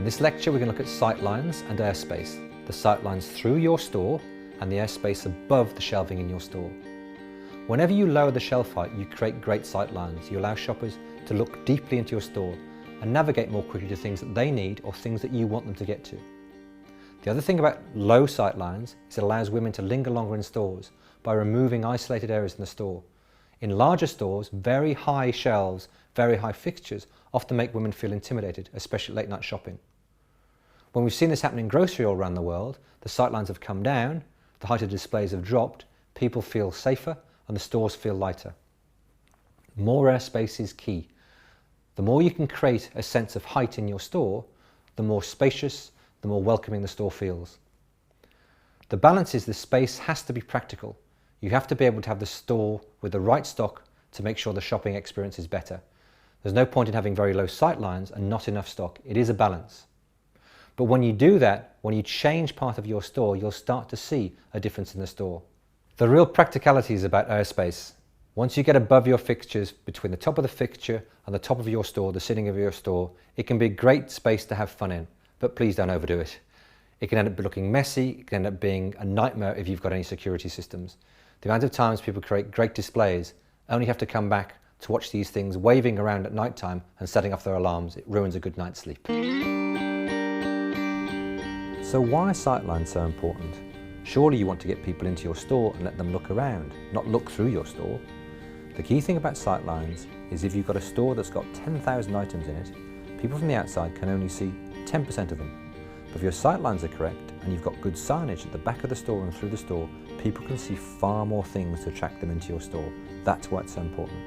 In this lecture we're going to look at Sightlines and Airspace, the sightlines through your store and the airspace above the shelving in your store. Whenever you lower the shelf height, you create great sightlines. You allow shoppers to look deeply into your store and navigate more quickly to things that they need or things that you want them to get to. The other thing about low sightlines is it allows women to linger longer in stores by removing isolated areas in the store. In larger stores, very high shelves, very high fixtures often make women feel intimidated, especially late night shopping. When we've seen this happen in grocery all around the world, the sightlines have come down, the height of displays have dropped, people feel safer and the stores feel lighter. More airspace is key. The more you can create a sense of height in your store, the more spacious, the more welcoming the store feels. The balance is the space has to be practical. You have to be able to have the store with the right stock to make sure the shopping experience is better. There's no point in having very low sightlines and not enough stock. It is a balance. But when you do that, when you change part of your store, you'll start to see a difference in the store. The real practicality is about airspace. Once you get above your fixtures, between the top of the fixture and the top of your store, the ceiling of your store, it can be a great space to have fun in, but please don't overdo it. It can end up looking messy, it can end up being a nightmare if you've got any security systems. The amount of times people create great displays only have to come back to watch these things waving around at night time and setting off their alarms. It ruins a good night's sleep. So why are sightlines so important? Surely you want to get people into your store and let them look around, not look through your store. The key thing about sightlines is if you've got a store that's got 10,000 items in it, people from the outside can only see 10% of them. But if your sightlines are correct and you've got good signage at the back of the store and through the store, people can see far more things to attract them into your store. That's why it's so important.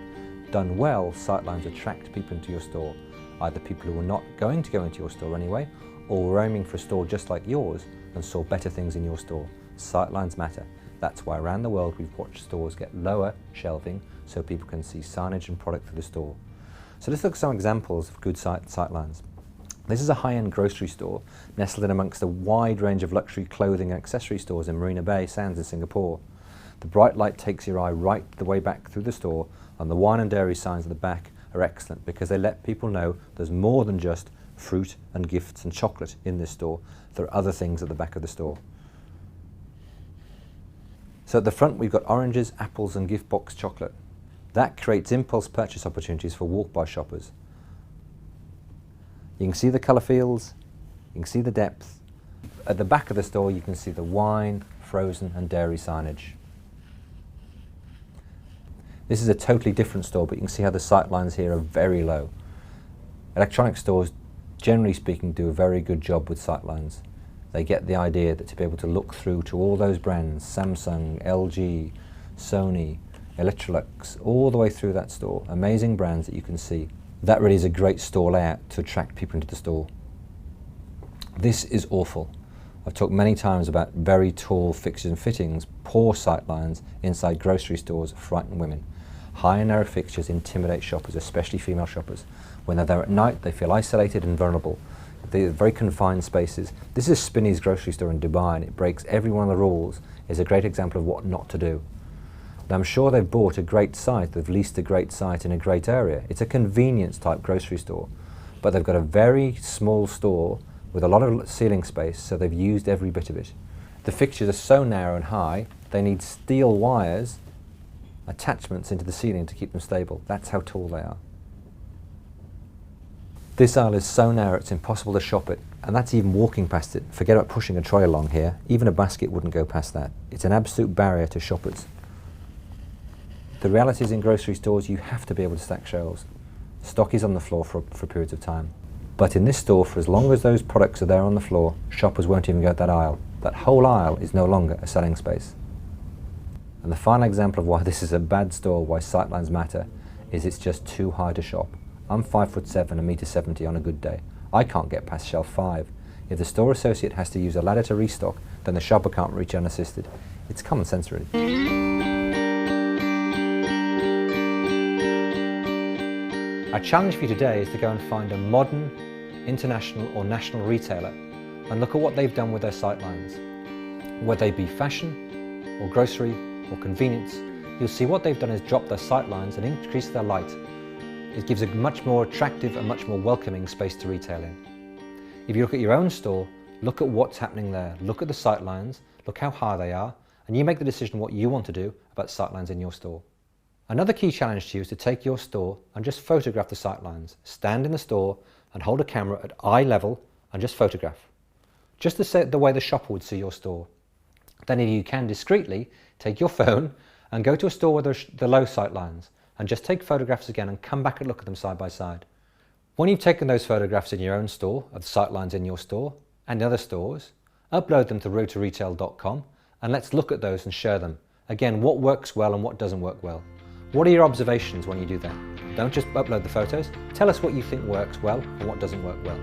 Done well, sightlines attract people into your store, either people who are not going to go into your store anyway, or were aiming for a store just like yours and saw better things in your store. Sightlines matter. That's why around the world we've watched stores get lower shelving so people can see signage and product through the store. So let's look at some examples of good sightlines. This is a high-end grocery store nestled in amongst a wide range of luxury clothing and accessory stores in Marina Bay Sands in Singapore. The bright light takes your eye right the way back through the store, and the wine and dairy signs at the back are excellent because they let people know there's more than just fruit and gifts and chocolate in this store. There are other things at the back of the store. So at the front we've got oranges, apples and gift box chocolate. That creates impulse purchase opportunities for walk-by shoppers. You can see the colour fields, you can see the depth. At the back of the store you can see the wine, frozen and dairy signage. This is a totally different store, but you can see how the sightlines here are very low. Electronic stores, generally speaking, do a very good job with sightlines. They get the idea that to be able to look through to all those brands, Samsung, LG, Sony, Electrolux, all the way through that store. Amazing brands that you can see. That really is a great store layout to attract people into the store. This is awful. I've talked many times about very tall fixtures and fittings. Poor sightlines inside grocery stores frighten women. High and narrow fixtures intimidate shoppers, especially female shoppers. When they're there at night, they feel isolated and vulnerable. They're very confined spaces. This is Spinney's grocery store in Dubai, and it breaks every one of the rules. It's a great example of what not to do. Now, I'm sure they've bought a great site, they've leased a great site in a great area. It's a convenience type grocery store, but they've got a very small store with a lot of ceiling space, so they've used every bit of it. The fixtures are so narrow and high, they need steel wires, attachments into the ceiling to keep them stable. That's how tall they are. This aisle is so narrow it's impossible to shop it, and that's even walking past it. Forget about pushing a trolley along here. Even a basket wouldn't go past that. It's an absolute barrier to shoppers. The reality is in grocery stores you have to be able to stack shelves. Stock is on the floor for periods of time. But in this store, for as long as those products are there on the floor, shoppers won't even go at that aisle. That whole aisle is no longer a selling space. And the final example of why this is a bad store, why sightlines matter, is it's just too high to shop. I'm 5'7", 1.70 m on a good day. I can't get past shelf 5. If the store associate has to use a ladder to restock, then the shopper can't reach unassisted. It's common sense really. Our challenge for you today is to go and find a modern, international or national retailer and look at what they've done with their sightlines. Whether they be fashion or grocery or convenience, you'll see what they've done is drop their sightlines and increase their light. It gives a much more attractive and much more welcoming space to retail in. If you look at your own store, look at what's happening there. Look at the sightlines, look how high they are, and you make the decision what you want to do about sightlines in your store. Another key challenge to you is to take your store and just photograph the sightlines. Stand in the store and hold a camera at eye level and just photograph. Just the way the shopper would see your store. Then if you can discreetly, take your phone and go to a store with the low sightlines and just take photographs again and come back and look at them side by side. When you've taken those photographs in your own store, of the sightlines in your store and other stores, upload them to roadtoretail.com and let's look at those and share them. Again, what works well and what doesn't work well. What are your observations when you do that? Don't just upload the photos, tell us what you think works well and what doesn't work well.